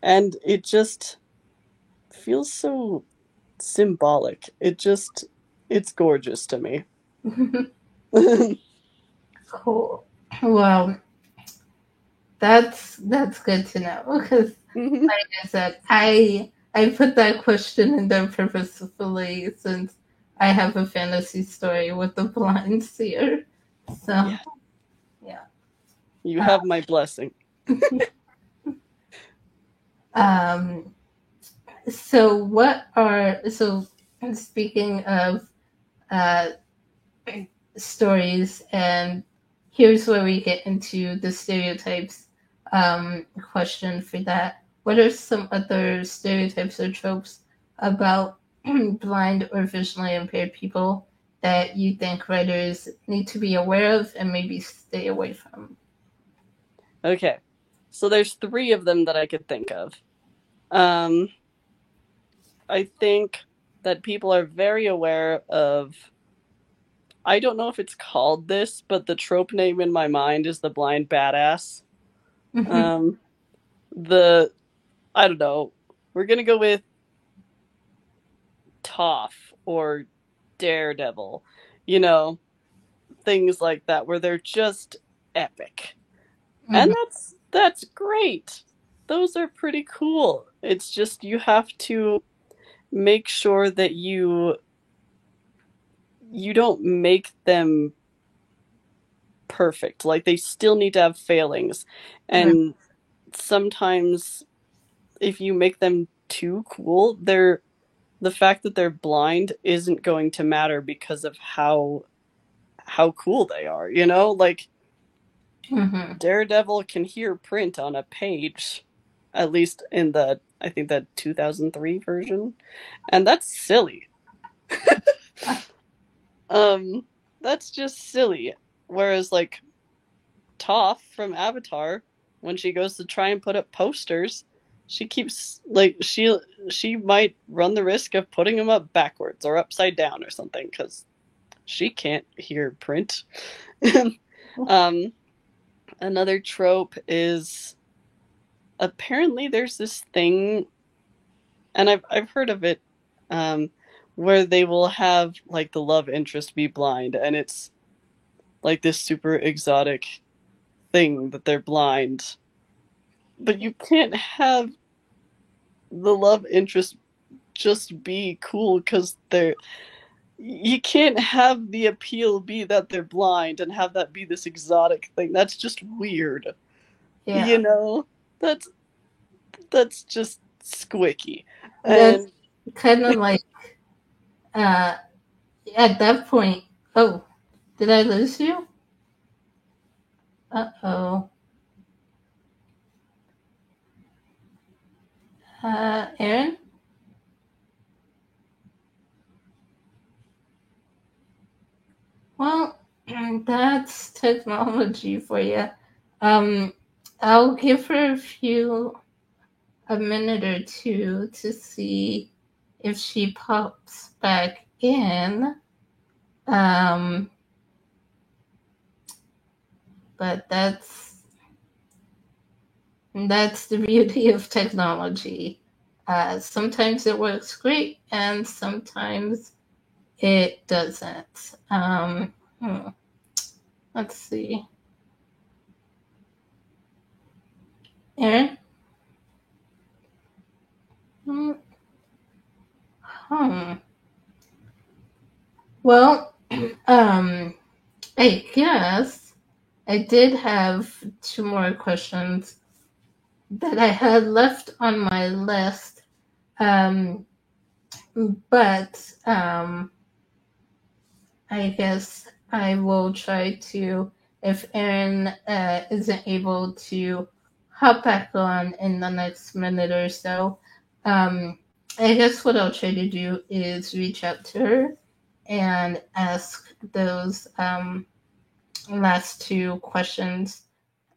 And it just feels so symbolic. It's gorgeous to me. Cool. Well, that's good to know because, like I said, I put that question in there purposefully since I have a fantasy story with the blind seer. So Yeah, yeah. you have my blessing. Um. So what are so speaking of uh stories, and here's where we get into the stereotypes question for that. What are some other stereotypes or tropes about blind or visually impaired people that you think writers need to be aware of and maybe stay away from? Okay. So there's three of them that I could think of. Um, I think that people are very aware of. I don't know if it's called this, but the trope name in my mind is the blind badass. Um, the I don't know. We're gonna go with Toph or Daredevil. You know, things like that where they're just epic, and Mhm. that's great. Those are pretty cool. It's just you have to make sure that you don't make them perfect. Like, they still need to have failings. And sometimes if you make them too cool, the fact that they're blind isn't going to matter because of how cool they are, you know? Like, Daredevil can hear print on a page, at least in I think the 2003 version, and that's silly. That's just silly. Whereas, like, Toph from Avatar, when she goes to try and put up posters, she keeps, like, she might run the risk of putting them up backwards or upside down or something, because she can't hear print. Another trope is, apparently there's this thing, and I've heard of it, where they will have, like, the love interest be blind, and it's like this super exotic thing that they're blind. But you can't have the love interest just be cool because you can't have the appeal be that they're blind and have that be this exotic thing. That's just weird. Yeah. You know? That's just squicky. That's And kind of like, at that point, oh, did I lose you? Uh-oh. Aaron? Well, that's technology for you. I'll give her a minute or two to see if she pops back in. But that's the beauty of technology. Sometimes it works great, and sometimes it doesn't. Let's see. Aaron? Well, I guess I did have 2 more questions that I had left on my list. But I guess I will try to, if Aaron isn't able to hop back on in the next minute or so, I guess what I'll try to do is reach out to her and ask those last 2 questions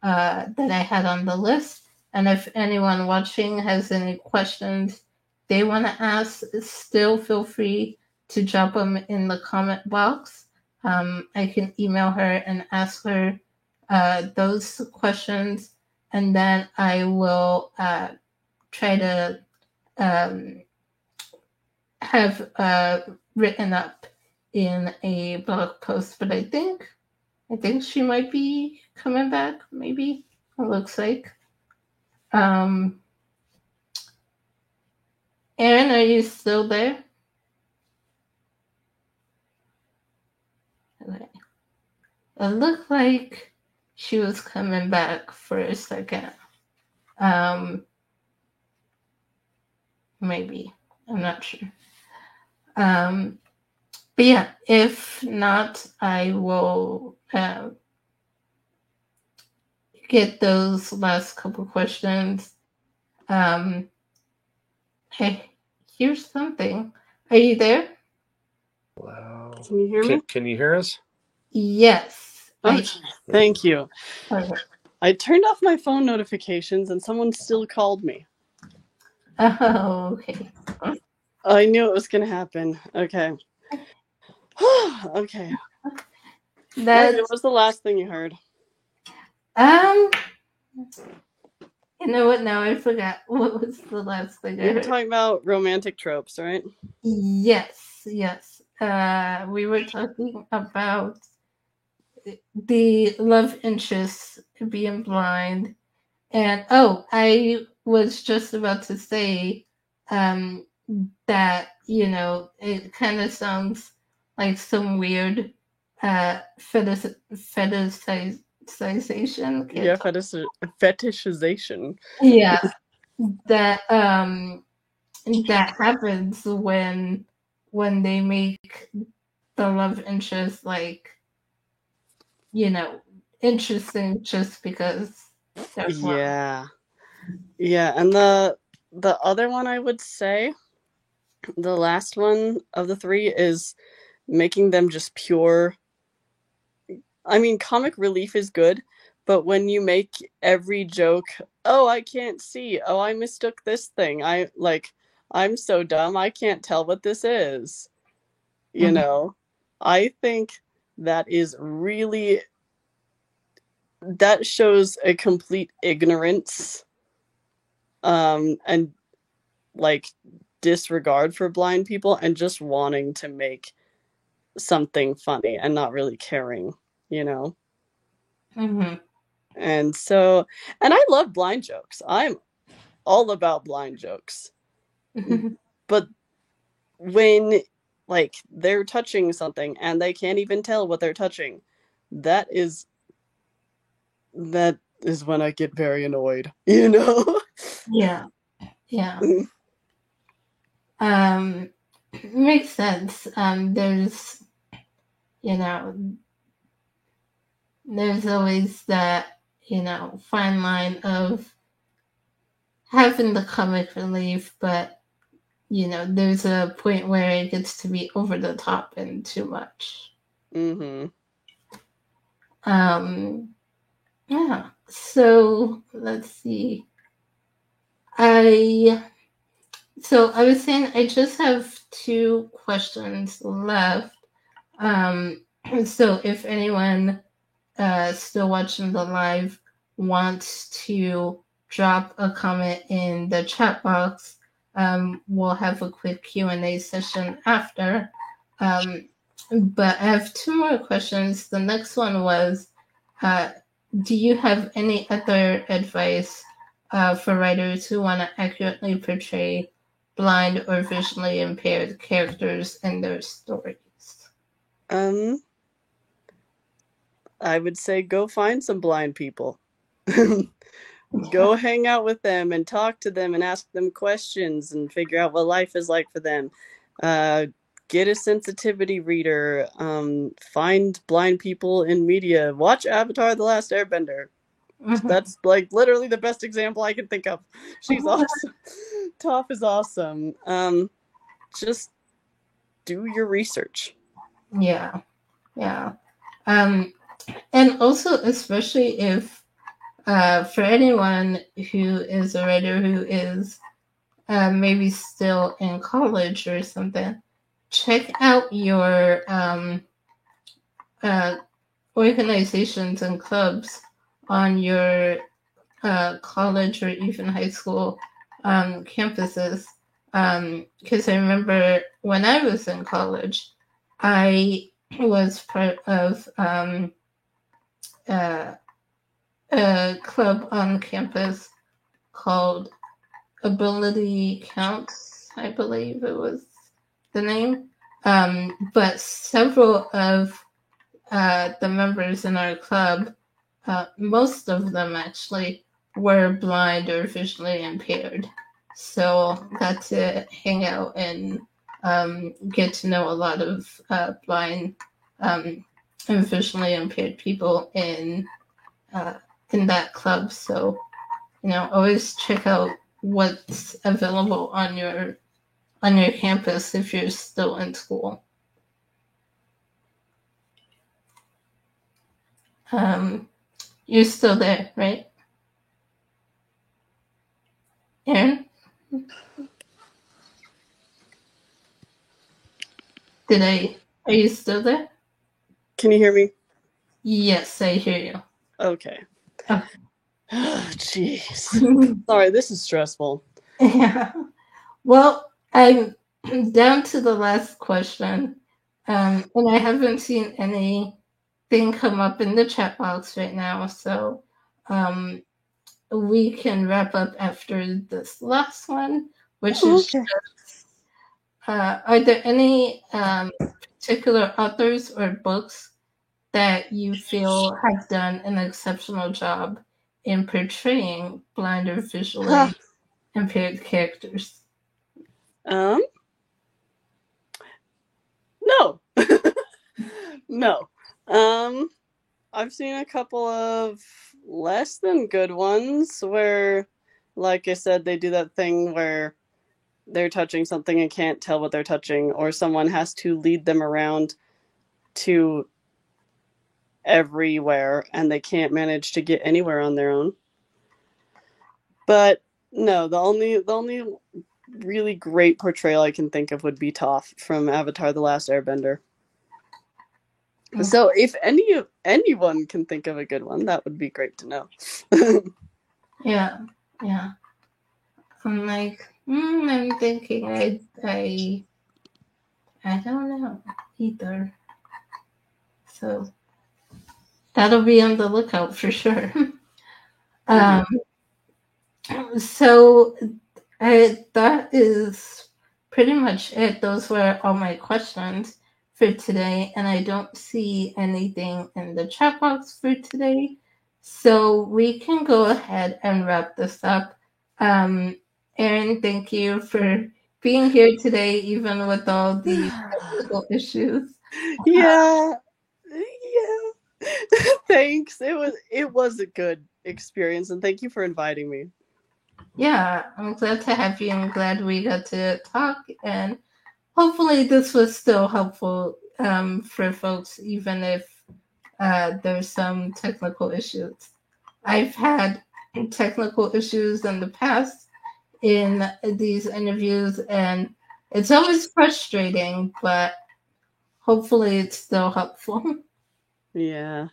that I had on the list. And if anyone watching has any questions they want to ask, still feel free to drop them in the comment box. I can email her and ask her those questions, and then I will try to have written up in a blog post. But I think she might be coming back. Maybe it looks like. Aaron, are you still there? Okay. It looked like she was coming back for a second. Maybe. I'm not sure. But yeah, if not, I will get those last couple questions. Hey, here's something. Are you there? Hello. can you hear me? Can you hear us? Yes. Okay. Thank you. Okay. I turned off my phone notifications and someone still called me. Oh, okay. I knew it was going to happen. Okay. Okay. What was the last thing you heard? You know what? Now I forgot. What was the last thing I heard? We were talking about romantic tropes, right? Yes. We were talking about the love interest being blind. And I was just about to say that, it kind of sounds like some weird fetishization. Yeah, fetishization. Yeah, that that happens when they make the love interest like, you know, interesting just because they're blonde. Yeah, and the other one I would say, the last one of the three, is making them just pure. I mean, comic relief is good, but when you make every joke, oh, I can't see, oh, I mistook this thing, I'm so dumb, I can't tell what this is. You know, I think that is really, that shows a complete ignorance, and like disregard for blind people and just wanting to make something funny and not really caring, you know? Mm-hmm. And so, and I love blind jokes. I'm all about blind jokes. But when like they're touching something and they can't even tell what they're touching, that is when I get very annoyed, you know? Yeah. Yeah. Makes sense. There's, you know, there's always that, you know, fine line of having the comic relief, but, you know, there's a point where it gets to be over the top and too much. Mm-hmm. Yeah. So let's see. I was saying I just have 2 questions left. So if anyone still watching the live wants to drop a comment in the chat box, we'll have a quick Q&A session after. But I have 2 more questions. The next one was, do you have any other advice for writers who want to accurately portray blind or visually impaired characters in their stories? I would say go find some blind people. Go hang out with them and talk to them and ask them questions and figure out what life is like for them. Get a sensitivity reader. Find blind people in media. Watch Avatar: The Last Airbender. That's like literally the best example I can think of. She's awesome. Toph is awesome. Just do your research. Yeah. And also, especially if for anyone who is a writer who is maybe still in college or something, check out your organizations and clubs on your college or even high school campuses. Because I remember when I was in college, I was part of a club on campus called Ability Counts, I believe it was the name. But several of the members in our club, most of them actually, were blind or visually impaired. So got to hang out and get to know a lot of blind and visually impaired people in that club. So, you know, always check out what's available on your campus if you're still in school. You're still there, right, Aaron? Are you still there? Can you hear me? Yes, I hear you. Okay. Oh. Jeez. Sorry, this is stressful. Yeah. Well, I'm down to the last question. And I haven't seen anything come up in the chat box right now, so we can wrap up after this last one, which is just, are there any particular authors or books that you feel have done an exceptional job in portraying blind or visually impaired characters? No. No. I've seen a couple of less than good ones where, like I said, they do that thing where they're touching something and can't tell what they're touching, or someone has to lead them around to everywhere and they can't manage to get anywhere on their own. But no, the only really great portrayal I can think of would be Toph from Avatar: The Last Airbender. Okay. So if anyone can think of a good one, that would be great to know. Yeah. I'm like, I'm thinking I don't know either. So that'll be on the lookout for sure. So that is pretty much it. Those were all my questions for today, and I don't see anything in the chat box for today. So we can go ahead and wrap this up. Erin, thank you for being here today, even with all the technical issues. Yeah. Thanks. It was a good experience, and thank you for inviting me. Yeah, I'm glad to have you. I'm glad we got to talk, and hopefully this was still helpful for folks, even if there's some technical issues. I've had technical issues in the past in these interviews, and it's always frustrating, but hopefully it's still helpful. Yeah.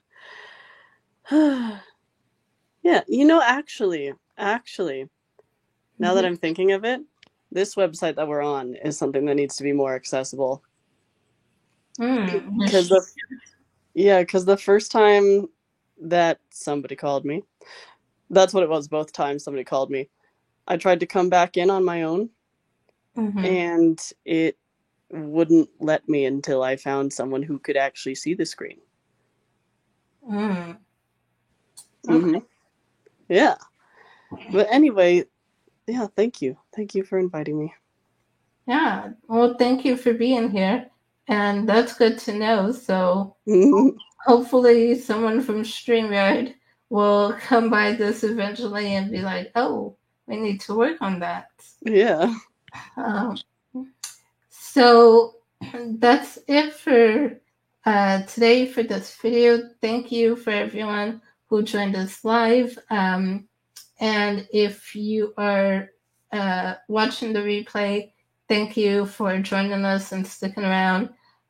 Yeah, actually, now that I'm thinking of it, this website that we're on is something that needs to be more accessible. Because the first time that somebody called me, that's what it was, both times somebody called me, I tried to come back in on my own, and it wouldn't let me until I found someone who could actually see the screen. Okay. Yeah. But anyway, yeah, thank you. Thank you for inviting me. Yeah, well, thank you for being here, and that's good to know. So hopefully someone from StreamYard will come by this eventually and be like, oh, we need to work on that. Yeah. So that's it for today for this video. Thank you for everyone who joined us live. And if you are watching the replay, thank you for joining us and sticking around.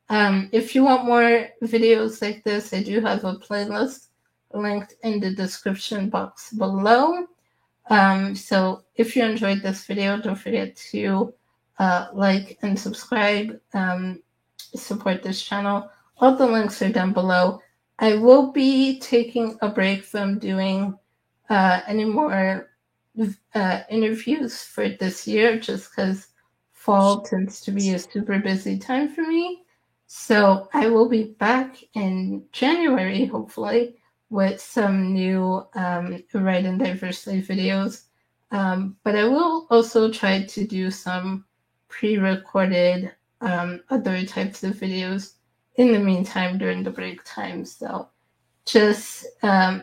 If you want more videos like this, I do have a playlist linked in the description box below. So if you enjoyed this video, don't forget to like and subscribe, support this channel. All the links are down below. I will be taking a break from doing any more interviews for this year, just because fall tends to be a super busy time for me. So I will be back in January, hopefully, with some new Right and Diversity videos. But I will also try to do some pre-recorded other types of videos in the meantime during the break time. So just a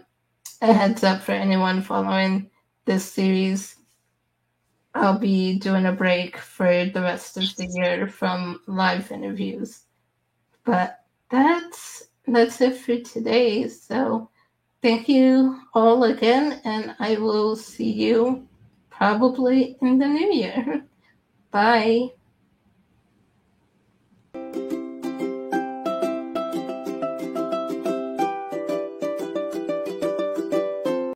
heads up for anyone following this series. I'll be doing a break for the rest of the year from live interviews. But that's it for today. So thank you all again, and I will see you probably in the new year. Bye.